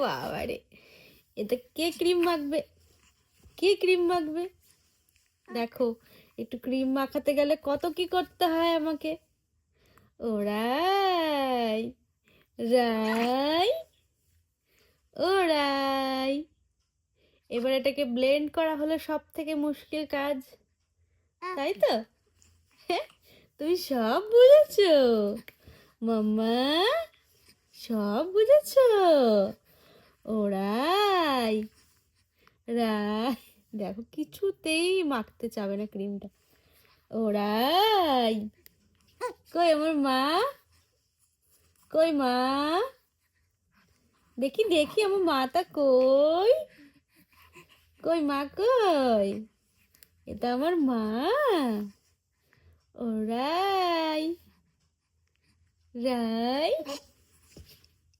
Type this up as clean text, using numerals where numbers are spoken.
বাবারে, এটা কে ক্রিম মাখবে? কে ক্রিম মাখবে? দেখো, একটু ক্রিম মাখাতে গেলে কত কি করতে হয় আমাকে। ওরাই রাই, ওরাই। এবার এটাকে ব্লেন্ড করা হলো সব থেকে মুশকিল কাজ, তাই তো? হ্যাঁ, তুমি সব বুঝেছো মাম্মা, সব বুঝেছো। ওরাই রাই, দেখো কিছুতেই মাখতে চাবে না ক্রিমটা। ওরাই, কই আমার মা, কই মা, দেখি দেখি আমার মাটা কই, কই মা কই, এটা আমার মা। ওরাই রাই,